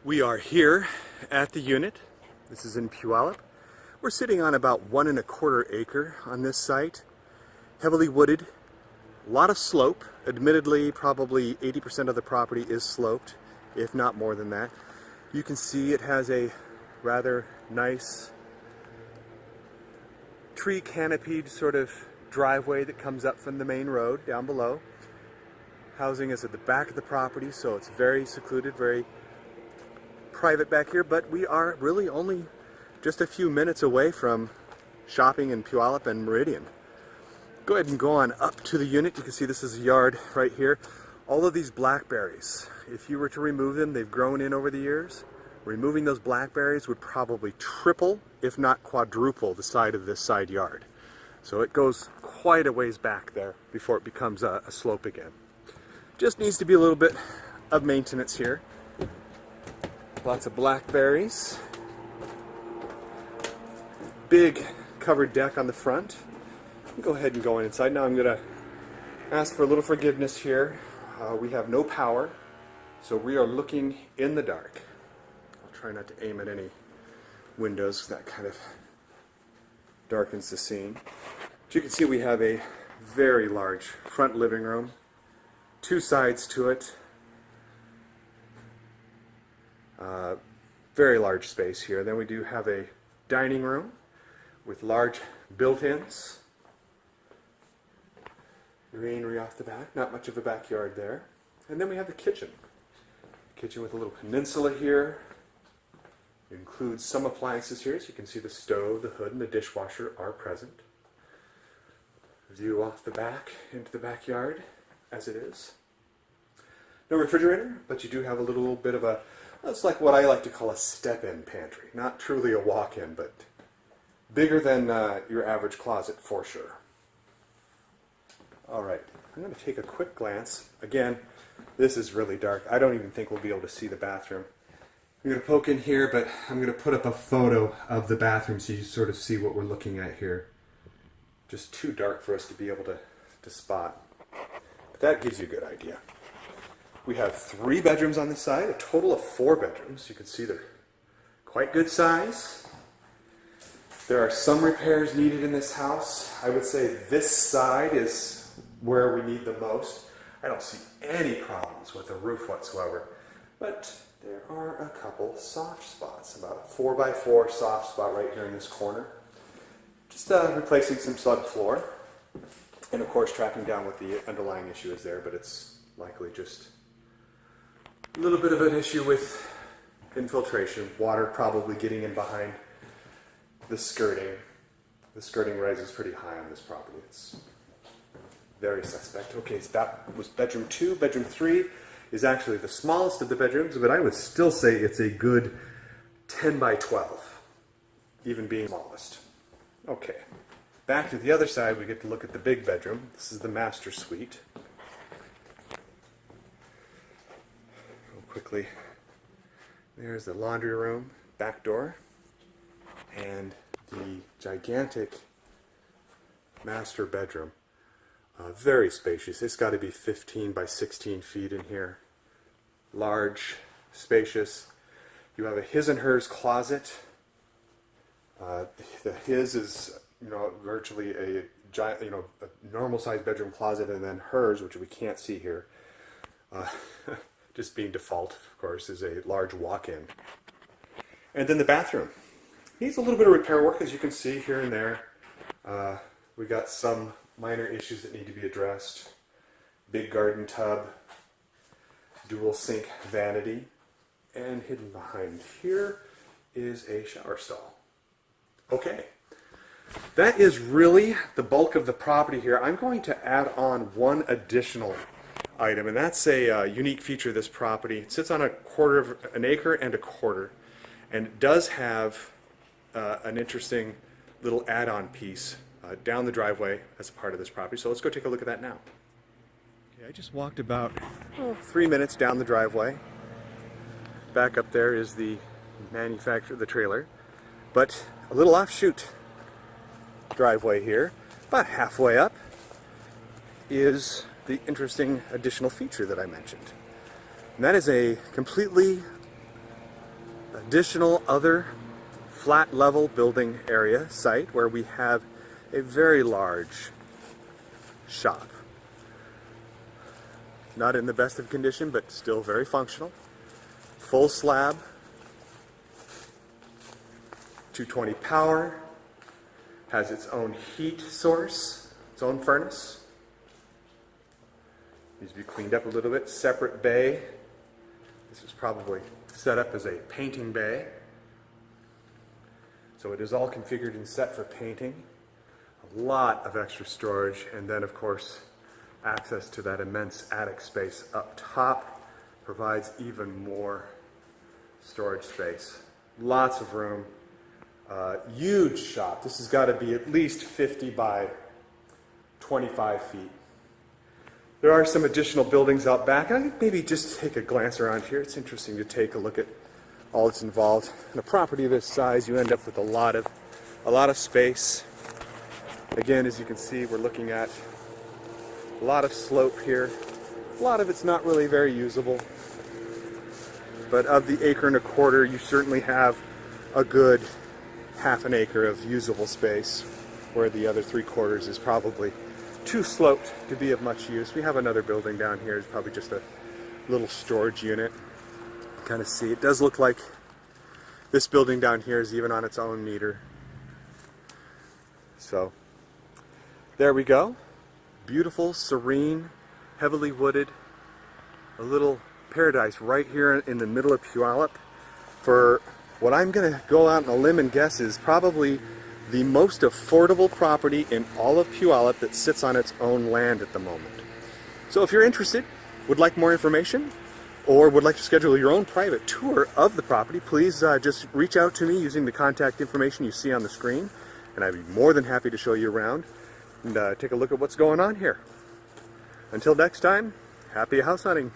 We are here at the unit. This is in Puyallup. We're sitting on about 1¼ acre on this site. Heavily wooded, a lot of slope. Admittedly, probably 80% of the property is sloped, if not more than that. You can see it has a rather nice tree canopied sort of driveway that comes up from the main road down below. Housing is at the back of the property, so it's very secluded, very private back here, but we are really only just a few minutes away from shopping in Puyallup and Meridian. Go ahead and go on up to the unit. You can see this is a yard right here. All of these blackberries, if you were to remove them, they've grown in over the years. Removing those blackberries would probably triple, if not quadruple, the side of this side yard. So it goes quite a ways back there before it becomes a slope again. Just needs to be a little bit of maintenance here. Lots of blackberries. Big covered deck on the front. Go ahead and go inside. Now I'm going to ask for a little forgiveness here. We have no power, so we are looking in the dark. I'll try not to aim at any windows. That kind of darkens the scene. But you can see we have a very large front living room. Two sides to it. Very large space here. Then we do have a dining room with large built-ins. Greenery off the back. Not much of a backyard there. And then we have the kitchen. Kitchen with a little peninsula here. It includes some appliances here. So you can see the stove, the hood, and the dishwasher are present. View off the back into the backyard as it is. No refrigerator, but you do have a little bit of a, it's like what I like to call a step-in pantry. Not truly a walk-in, but bigger than your average closet for sure. Alright, I'm going to take a quick glance. Again, this is really dark. I don't even think we'll be able to see the bathroom. I'm going to poke in here, but I'm going to put up a photo of the bathroom so you sort of see what we're looking at here. Just too dark for us to be able to spot. But that gives you a good idea. We have 3 bedrooms on this side, a total of 4 bedrooms. You can see they're quite good size. There are some repairs needed in this house. I would say this side is where we need the most. I don't see any problems with the roof whatsoever, but there are a couple soft spots, about a 4x4 soft spot right here in this corner. Just replacing some subfloor, and of course tracking down what the underlying issue is there, but it's likely just a little bit of an issue with infiltration. Water probably getting in behind the skirting. The skirting rises pretty high on this property. It's very suspect. Okay, so that was bedroom 2. Bedroom 3 is actually the smallest of the bedrooms, but I would still say it's a good 10 by 12, even being smallest. Okay, back to the other side, we get to look at the big bedroom. This is the master suite. Quickly, there's the laundry room, back door, and the gigantic master bedroom. Very spacious. It's got to be 15 by 16 feet in here. Large, spacious. You have a his and hers closet. The his is, virtually a giant, a normal sized bedroom closet, and then hers, which we can't see here. Just being default, of course, is a large walk-in. And then the bathroom. Needs a little bit of repair work, as you can see here and there. We got some minor issues that need to be addressed. Big garden tub, dual sink vanity, and hidden behind here is a shower stall. Okay, that is really the bulk of the property here. I'm going to add on one additional item, and that's a unique feature of this property. It sits on an acre and a quarter, and it does have an interesting little add-on piece down the driveway as a part of this property. So let's go take a look at that now. Okay, I just walked about 3 minutes down the driveway. Back up there is the the trailer, but a little offshoot driveway here, about halfway up, is the interesting additional feature that I mentioned. And that is a completely additional other flat level building area site where we have a very large shop. Not in the best of condition, but still very functional. Full slab, 220 power, has its own heat source, its own furnace. Needs to be cleaned up a little bit. Separate bay. This is probably set up as a painting bay. So it is all configured and set for painting. A lot of extra storage, and then of course access to that immense attic space up top provides even more storage space. Lots of room. Huge shop. This has got to be at least 50 by 25 feet. There are some additional buildings out back. I think maybe just take a glance around here. It's interesting to take a look at all that's involved. In a property of this size, you end up with a lot of space. Again, as you can see, we're looking at a lot of slope here. A lot of it's not really very usable. But of the acre and a quarter, you certainly have a good half an acre of usable space, where the other 3/4 is probably too sloped to be of much use. We have another building down here. It's probably just a little storage unit. Kind of see, it does look like this building down here is even on its own meter. So there we go. Beautiful, serene, heavily wooded, a little paradise right here in the middle of Puyallup for what I'm going to go out on a limb and guess is probably the most affordable property in all of Puyallup that sits on its own land at the moment. So if you're interested, would like more information, or would like to schedule your own private tour of the property, please just reach out to me using the contact information you see on the screen, and I'd be more than happy to show you around and take a look at what's going on here. Until next time, happy house hunting.